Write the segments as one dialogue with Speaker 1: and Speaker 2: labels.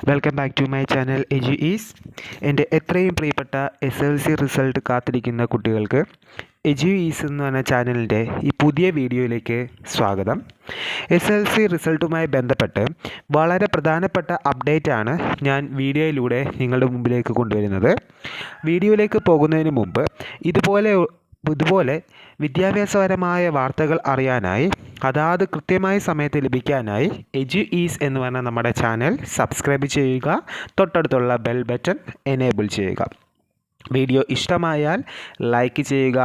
Speaker 1: Welcome back to my channel Edu Ease. എൻ്റെ എത്രയും പ്രിയപ്പെട്ട SLC റിസൾട്ട് കാത്തിരിക്കുന്ന കുട്ടികൾക്ക് എജു ഈസ് എന്ന് പറഞ്ഞ ചാനലിൻ്റെ ഈ പുതിയ വീഡിയോയിലേക്ക് സ്വാഗതം. SLC റിസൾട്ടുമായി ബന്ധപ്പെട്ട് വളരെ പ്രധാനപ്പെട്ട അപ്ഡേറ്റാണ് ഞാൻ വീഡിയോയിലൂടെ നിങ്ങളുടെ മുമ്പിലേക്ക് കൊണ്ടുവരുന്നത്. വീഡിയോയിലേക്ക് പോകുന്നതിന് മുമ്പ് ഇതുപോലെ വിദ്യാഭ്യാസപരമായ വാർത്തകൾ അറിയാനായി അതാത് കൃത്യമായ സമയത്ത് ലഭിക്കാനായി എജു ഈസ് എന്ന് പറഞ്ഞ നമ്മുടെ ചാനൽ സബ്സ്ക്രൈബ് ചെയ്യുക, തൊട്ടടുത്തുള്ള ബെൽ ബട്ടൺ എനേബിൾ ചെയ്യുക. വീഡിയോ ഇഷ്ടമായാൽ ലൈക്ക് ചെയ്യുക,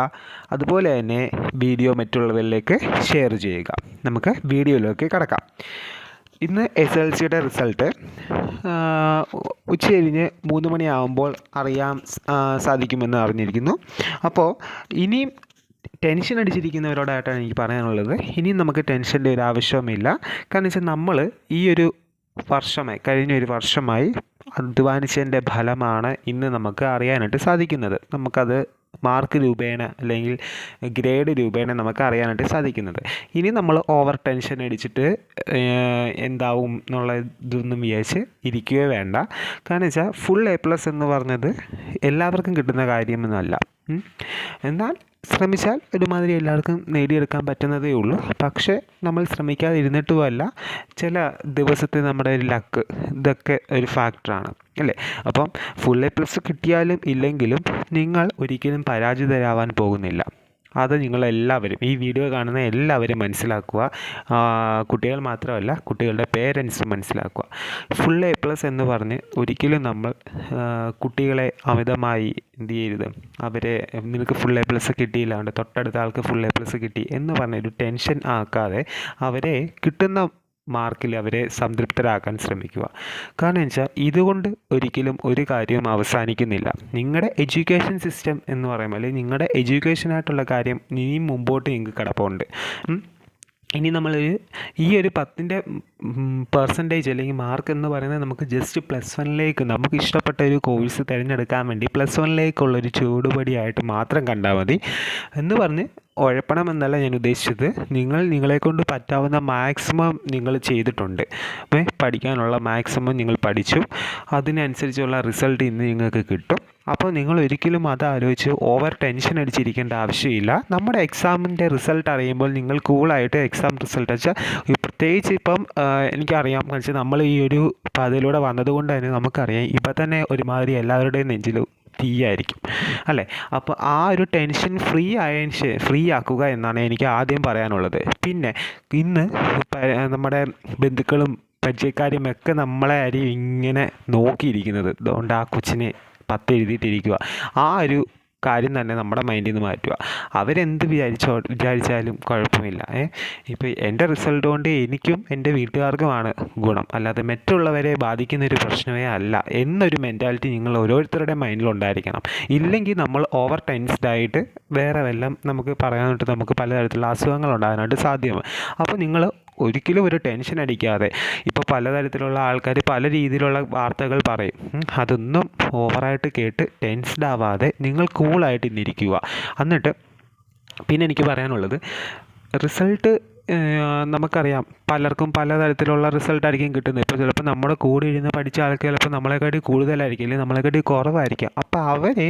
Speaker 1: അതുപോലെ തന്നെ വീഡിയോ മറ്റുള്ളവരിലേക്ക് ഷെയർ ചെയ്യുക. നമുക്ക് വീഡിയോയിലേക്ക് കടക്കാം. ഇന്ന് SLCയുടെ റിസൾട്ട് ഉച്ചകഴിഞ്ഞ് 3 മണിയാകുമ്പോൾ അറിയാൻ സാധിക്കുമെന്ന് അറിഞ്ഞിരിക്കുന്നു. അപ്പോൾ ഇനിയും ടെൻഷൻ അടിച്ചിരിക്കുന്നവരോടായിട്ടാണ് എനിക്ക് പറയാനുള്ളത്. ഇനിയും നമുക്ക് ടെൻഷൻ്റെ ഒരു ആവശ്യവുമില്ല. കാരണം വെച്ചാൽ നമ്മൾ ഈ ഒരു കഴിഞ്ഞ ഒരു വർഷമായി അധ്വാനിച്ചതിൻ്റെ ഫലമാണ് ഇന്ന് നമുക്ക് അറിയാനായിട്ട് സാധിക്കുന്നത്. നമുക്കത് മാർക്ക് രൂപേണ അല്ലെങ്കിൽ ഗ്രേഡ് രൂപേണ നമുക്ക് അറിയാനായിട്ട് സാധിക്കുന്നത്. ഇനി നമ്മൾ ഓവർ ടെൻഷൻ അടിച്ചിട്ട് എന്താവും എന്നുള്ള ഇതൊന്നും വിചാരിച്ച് ഇരിക്കുകയോ വേണ്ട. കാരണം വെച്ചാൽ ഫുൾ A+ എന്ന് പറഞ്ഞത് എല്ലാവർക്കും കിട്ടുന്ന കാര്യമൊന്നുമല്ല. എന്നാൽ ശ്രമിച്ചാൽ ഒരുമാതിരി എല്ലാവർക്കും നേടിയെടുക്കാൻ പറ്റുന്നതേ ഉള്ളൂ. പക്ഷേ നമ്മൾ ശ്രമിക്കാതെ ഇരുന്നിട്ടുമല്ല, ചില ദിവസത്തെ നമ്മുടെ ഒരു ലക്ക് ഇതൊക്കെ ഒരു ഫാക്ടറാണ് അല്ലേ. അപ്പം ഫുൾ A+ കിട്ടിയാലും ഇല്ലെങ്കിലും നിങ്ങൾ ഒരിക്കലും പരാജിതരാവാൻ പോകുന്നില്ല. അത് നിങ്ങളെല്ലാവരും, ഈ വീഡിയോ കാണുന്ന എല്ലാവരും മനസ്സിലാക്കുക. കുട്ടികൾ മാത്രമല്ല, കുട്ടികളുടെ പേരൻസും മനസ്സിലാക്കുക. ഫുൾ A+ എന്ന് പറഞ്ഞ് ഒരിക്കലും നമ്മൾ കുട്ടികളെ അമിതമായി എന്ത് ചെയ്യരുത്. അവരെ നിനക്ക് ഫുൾ A+ കിട്ടിയില്ലാണ്ട് തൊട്ടടുത്ത ആൾക്ക് ഫുൾ A+ കിട്ടി എന്ന് പറഞ്ഞൊരു ടെൻഷൻ ആക്കാതെ അവരെ കിട്ടുന്ന മാർക്കിൽ അവരെ സംതൃപ്തരാക്കാൻ ശ്രമിക്കുക. കാരണം വെച്ചാൽ ഇതുകൊണ്ട് ഒരിക്കലും ഒരു കാര്യവും അവസാനിക്കുന്നില്ല. നിങ്ങളുടെ എഡ്യൂക്കേഷൻ സിസ്റ്റം എന്ന് പറയുമ്പോൾ അല്ലെങ്കിൽ നിങ്ങളുടെ എഡ്യൂക്കേഷനായിട്ടുള്ള കാര്യം ഇനിയും മുമ്പോട്ട് നിങ്ങൾക്ക് കിടപ്പുണ്ട്. ഇനി നമ്മൾ ഈ ഒരു 10ൻ്റെ പെർസെൻറ്റേജ് അല്ലെങ്കിൽ മാർക്ക് എന്ന് പറയുന്നത് നമുക്ക് ജസ്റ്റ് +1 നമുക്ക് ഇഷ്ടപ്പെട്ട ഒരു കോഴ്സ് തിരഞ്ഞെടുക്കാൻ വേണ്ടി +1 ചൂടുപടിയായിട്ട് മാത്രം കണ്ടാൽ മതി എന്ന് പറഞ്ഞ് ഉഴപ്പണമെന്നല്ല ഞാൻ ഉദ്ദേശിച്ചത്. നിങ്ങളെക്കൊണ്ട് പറ്റാവുന്ന മാക്സിമം നിങ്ങൾ ചെയ്തിട്ടുണ്ട്. പഠിക്കാനുള്ള മാക്സിമം നിങ്ങൾ പഠിച്ചു. അതിനനുസരിച്ചുള്ള റിസൾട്ട് ഇന്ന് നിങ്ങൾക്ക് കിട്ടും. അപ്പോൾ നിങ്ങൾ ഒരിക്കലും അതാലോചിച്ച് ഓവർ ടെൻഷൻ അടിച്ചിരിക്കേണ്ട ആവശ്യമില്ല. നമ്മുടെ എക്സാമിൻ്റെ റിസൾട്ട് അറിയുമ്പോൾ നിങ്ങൾ കൂളായിട്ട് എക്സാം റിസൾട്ട് വെച്ചാൽ പ്രത്യേകിച്ച് ഇപ്പം എനിക്കറിയാം. വെച്ചാൽ നമ്മൾ ഈ ഒരു പാതയിലൂടെ വന്നതുകൊണ്ട് തന്നെ നമുക്കറിയാം ഇപ്പം തന്നെ ഒരുമാതിരി എല്ലാവരുടെയും നെഞ്ചിലും തീയായിരിക്കും അല്ലേ. അപ്പോൾ ആ ഒരു ടെൻഷൻ ഫ്രീ ആക്കുക എന്നാണ് എനിക്ക് ആദ്യം പറയാനുള്ളത്. പിന്നെ ഇന്ന് നമ്മുടെ ബന്ധുക്കളും പരിചയക്കാരും ഒക്കെ നമ്മളെ ഇങ്ങനെ നോക്കിയിരിക്കുന്നത്. അതുകൊണ്ട് ആ കൊച്ചിനെ 10 എഴുതിയിട്ടിരിക്കുക, ആ ഒരു കാര്യം തന്നെ നമ്മുടെ മൈൻഡിൽ നിന്ന് മാറ്റുക. അവരെന്ത് വിചാരിച്ചാലും കുഴപ്പമില്ല. ഇപ്പോൾ എൻ്റെ റിസൾട്ട് കൊണ്ട് എനിക്കും എൻ്റെ വീട്ടുകാർക്കുമാണ് ഗുണം, അല്ലാതെ മറ്റുള്ളവരെ ബാധിക്കുന്നൊരു പ്രശ്നമേ അല്ല എന്നൊരു മെൻറ്റാലിറ്റി നിങ്ങൾ ഓരോരുത്തരുടെ മൈൻഡിലുണ്ടായിരിക്കണം. ഇല്ലെങ്കിൽ നമ്മൾ ഓവർ ടെൻസ്ഡായിട്ട് വേറെ വല്ലതും നമുക്ക് പറയാനായിട്ട് നമുക്ക് പലതരത്തിലുള്ള അസുഖങ്ങൾ ഉണ്ടാകാനായിട്ട് സാധ്യമാണ്. അപ്പോൾ നിങ്ങൾ ഒരിക്കലും ഒരു ടെൻഷൻ അടിക്കാതെ, ഇപ്പോൾ പലതരത്തിലുള്ള ആൾക്കാർ പല രീതിയിലുള്ള വാർത്തകൾ പറയും, അതൊന്നും ഓവറായിട്ട് കേട്ട് ടെൻസ്ഡ് ആവാതെ നിങ്ങൾ കൂളായിട്ട് ഇന്നിരിക്കുക. എന്നിട്ട് പിന്നെ എനിക്ക് പറയാനുള്ളത്, റിസൾട്ട് നമുക്കറിയാം പലർക്കും പലതരത്തിലുള്ള റിസൾട്ടായിരിക്കും കിട്ടുന്നത്. ഇപ്പോൾ ചിലപ്പോൾ നമ്മുടെ കൂടെ ഇരുന്ന് പഠിച്ച ആൾക്ക് ചിലപ്പോൾ നമ്മളെക്കാട്ടി കൂടുതലായിരിക്കും, അല്ലെങ്കിൽ നമ്മളെക്കാട്ടി കുറവായിരിക്കും. അപ്പോൾ അവരെ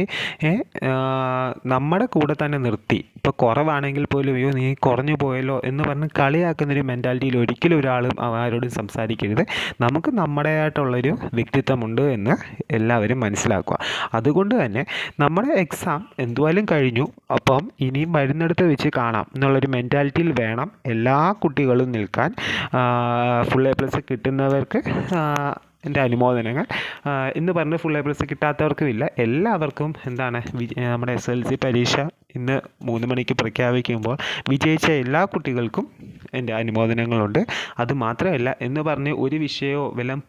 Speaker 1: നമ്മുടെ കൂടെ തന്നെ നിർത്തി, ഇപ്പോൾ കുറവാണെങ്കിൽ പോലും അയ്യോ നീ കുറഞ്ഞു പോയല്ലോ എന്ന് പറഞ്ഞ് കളിയാക്കുന്നൊരു മെൻറ്റാലിറ്റിയിൽ ഒരിക്കലും ഒരാളും ആരോടും സംസാരിക്കരുത്. നമുക്ക് നമ്മുടേതായിട്ടുള്ളൊരു വ്യക്തിത്വമുണ്ട് എന്ന് എല്ലാവരും മനസ്സിലാക്കുക. അതുകൊണ്ട് തന്നെ നമ്മുടെ എക്സാം എന്തുവായാലും കഴിഞ്ഞു, അപ്പം ഇനിയും വരുന്നിടത്ത് വെച്ച് കാണാം എന്നുള്ളൊരു മെൻറ്റാലിറ്റിയിൽ വേണം എല്ലാ കുട്ടികളും നിൽക്കാൻ. ഫുൾ A+ കിട്ടുന്നവർക്ക് എൻ്റെ അനുമോദനങ്ങൾ എന്ന് പറഞ്ഞ് ഫുൾ A+ കിട്ടാത്തവർക്കും ഇല്ല, എല്ലാവർക്കും എന്താണ് നമ്മുടെ SLC പരീക്ഷ ഇന്ന് 3 മണിക്ക് പ്രഖ്യാപിക്കുമ്പോൾ വിജയിച്ച എല്ലാ കുട്ടികൾക്കും എൻ്റെ അനുമോദനങ്ങളുണ്ട്. അതുമാത്രമല്ല എന്ന് പറഞ്ഞ് ഒരു വിഷയമോ വല്ലതും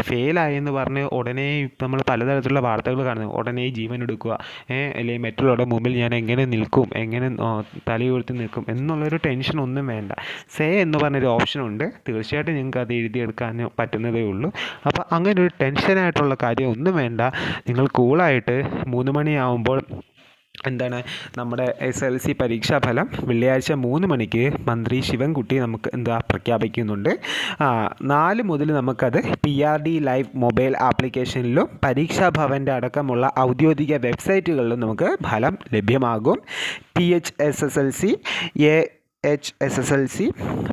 Speaker 1: ഫെയിലായെന്ന് പറഞ്ഞ് ഉടനെ നമ്മൾ പലതരത്തിലുള്ള വാർത്തകൾ കാണുന്നു, ഉടനെ ജീവൻ എടുക്കുക, അല്ലെങ്കിൽ മറ്റുള്ളവരുടെ മുമ്പിൽ ഞാൻ എങ്ങനെ നിൽക്കും, എങ്ങനെ തലയുയർത്തി നിൽക്കും എന്നുള്ളൊരു ടെൻഷൻ ഒന്നും വേണ്ട. എന്ന് പറഞ്ഞൊരു ഓപ്ഷനുണ്ട്, തീർച്ചയായിട്ടും നിങ്ങൾക്ക് അത് എഴുതിയെടുക്കാൻ പറ്റുന്നതേ ഉള്ളൂ. അപ്പോൾ അങ്ങനെ ഒരു ടെൻഷനായിട്ടുള്ള കാര്യം ഒന്നും വേണ്ട. നിങ്ങൾ കൂളായിട്ട് 3 മണിയാവുമ്പോൾ എന്താണ് നമ്മുടെ SLC പരീക്ഷാഫലം വെള്ളിയാഴ്ച 3 മണിക്ക് മന്ത്രി ശിവൻകുട്ടി നമുക്ക് പ്രഖ്യാപിക്കുന്നുണ്ട്. 4 മുതൽ നമുക്കത് PRD ലൈവ് മൊബൈൽ ആപ്ലിക്കേഷനിലും പരീക്ഷാഭവൻ്റെ അടക്കമുള്ള ഔദ്യോഗിക വെബ്സൈറ്റുകളിലും നമുക്ക് ഫലം ലഭ്യമാകും. THSSLC HSSLC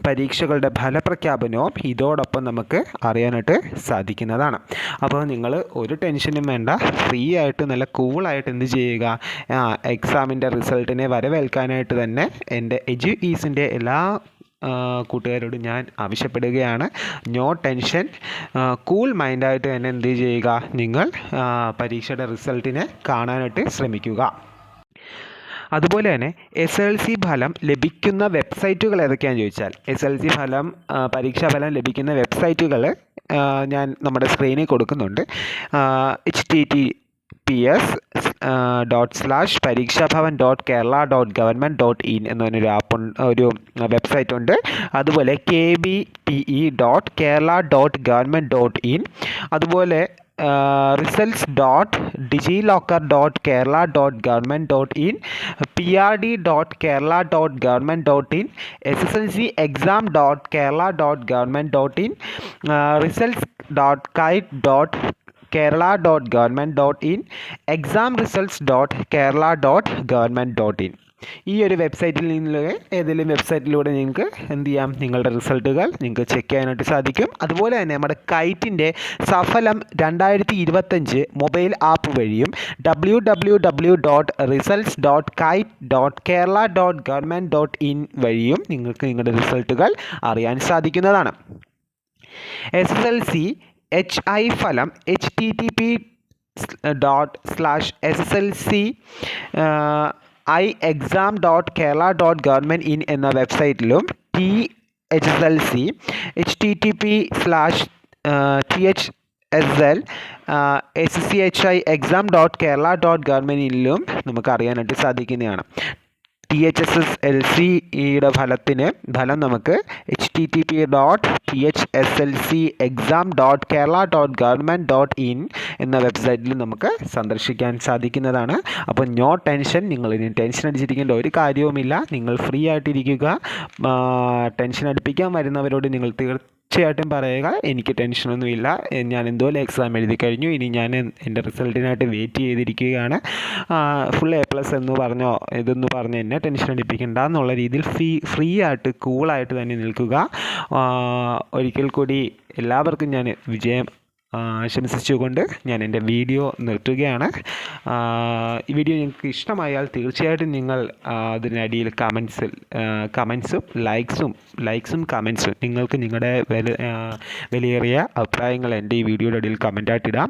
Speaker 1: പരീക്ഷകളുടെ ഫലപ്രഖ്യാപനവും ഇതോടൊപ്പം നമുക്ക് അറിയാനായിട്ട് സാധിക്കുന്നതാണ്. അപ്പോൾ നിങ്ങൾ ഒരു ടെൻഷനും വേണ്ട, ഫ്രീ ആയിട്ട് നല്ല കൂളായിട്ട് എന്ത് ചെയ്യുക, എക്സാമിൻ്റെ റിസൾട്ടിനെ വരവേൽക്കാനായിട്ട് തന്നെ എൻ്റെ EJEASൻ്റെ എല്ലാ കൂട്ടുകാരോട് ഞാൻ ആവശ്യപ്പെടുകയാണ്. നോ ടെൻഷൻ, കൂൾ മൈൻഡായിട്ട് തന്നെ എന്ത് ചെയ്യുക, നിങ്ങൾ പരീക്ഷയുടെ റിസൾട്ടിനെ കാണാനായിട്ട് ശ്രമിക്കുക. അതുപോലെ തന്നെ SLC ഫലം ലഭിക്കുന്ന വെബ്സൈറ്റുകൾ ഏതൊക്കെയാണെന്ന് ചോദിച്ചാൽ, SLC ഫലം പരീക്ഷാഫലം ലഭിക്കുന്ന വെബ്സൈറ്റുകൾ ഞാൻ നമ്മുടെ സ്ക്രീനിൽ കൊടുക്കുന്നുണ്ട്. https://parikshavavan.kerala.government.in എന്നൊരു ഒരു വെബ്സൈറ്റ് ഉണ്ട്. അതുപോലെ kbpe.kerala.government.in, അതുപോലെ results.digilocker.kerala.government.in, prd.kerala.government.in, sslcexam.kerala.government.in, results.kite.kerala.government.in, examresults.kerala.government.in. ഈ ഒരു വെബ്സൈറ്റിൽ നിന്നുള്ള ഏതെങ്കിലും വെബ്സൈറ്റിലൂടെ നിങ്ങൾക്ക് എന്ത് ചെയ്യാം, നിങ്ങളുടെ റിസൾട്ടുകൾ നിങ്ങൾക്ക് ചെക്ക് ചെയ്യാനായിട്ട് സാധിക്കും. അതുപോലെ തന്നെ നമ്മുടെ കൈറ്റിൻ്റെ സഫലം 2025 മൊബൈൽ ആപ്പ് വഴിയും www.results.kite.kerala.government.in വഴിയും നിങ്ങൾക്ക് നിങ്ങളുടെ റിസൾട്ടുകൾ അറിയാൻ സാധിക്കുന്നതാണ്. SSLC HI ഫലം http://sslci.exam.kerala.government.in എന്ന വെബ്സൈറ്റിലും THSLC http://THSL/SCHI.exam.kerala.government.in നമുക്ക് അറിയാനായിട്ട് സാധിക്കുന്നതാണ്. THSLCയുടെ ഫലം നമുക്ക് http://THSLCexam.kerala.government.in എന്ന വെബ്സൈറ്റിൽ നമുക്ക് സന്ദർശിക്കാൻ സാധിക്കുന്നതാണ്. അപ്പോൾ നോ ടെൻഷൻ, നിങ്ങൾ ഇനി ടെൻഷൻ അടിച്ചിരിക്കേണ്ട ഒരു കാര്യവുമില്ല. നിങ്ങൾ ഫ്രീ ആയിട്ടിരിക്കുക. ടെൻഷൻ അടുപ്പിക്കാൻ വരുന്നവരോട് നിങ്ങൾ തീർച്ചയായിട്ടും പറയുക, എനിക്ക് ടെൻഷനൊന്നുമില്ല, ഞാൻ എന്തോലെ എക്സാം എഴുതി കഴിഞ്ഞു, ഇനി ഞാൻ എൻ്റെ റിസൾട്ടിനായിട്ട് വെയിറ്റ് ചെയ്തിരിക്കുകയാണ്, ഫുൾ A+ എന്ന് പറഞ്ഞോ ഇതെന്ന് പറഞ്ഞ് എന്നെ ടെൻഷൻ അടിപ്പിക്കേണ്ട എന്നുള്ള രീതിയിൽ ഫ്രീ ആയിട്ട് കൂളായിട്ട് തന്നെ നിൽക്കുക. ഒരിക്കൽ കൂടി എല്ലാവർക്കും ഞാൻ വിജയം ആശംസിച്ചുകൊണ്ട് ഞാൻ എൻ്റെ വീഡിയോ നിർത്തുകയാണ്. ഈ വീഡിയോ നിങ്ങൾക്ക് ഇഷ്ടമായാൽ തീർച്ചയായിട്ടും നിങ്ങൾ അതിനടിയിൽ കമൻസും ലൈക്സും കമൻസും നിങ്ങൾക്ക് നിങ്ങളുടെ വിലയേറിയ അഭിപ്രായങ്ങൾ എൻ്റെ ഈ വീഡിയോയുടെ അടിയിൽ കമൻറ്റായിട്ട് ഇടാം.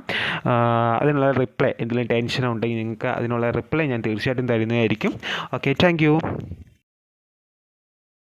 Speaker 1: അതിനുള്ള റിപ്ലൈ, എന്തെങ്കിലും ടെൻഷൻ ഉണ്ടെങ്കിൽ നിങ്ങൾക്ക് അതിനുള്ള റിപ്ലൈ ഞാൻ തീർച്ചയായിട്ടും തരുന്നതായിരിക്കും. Okay, thank you.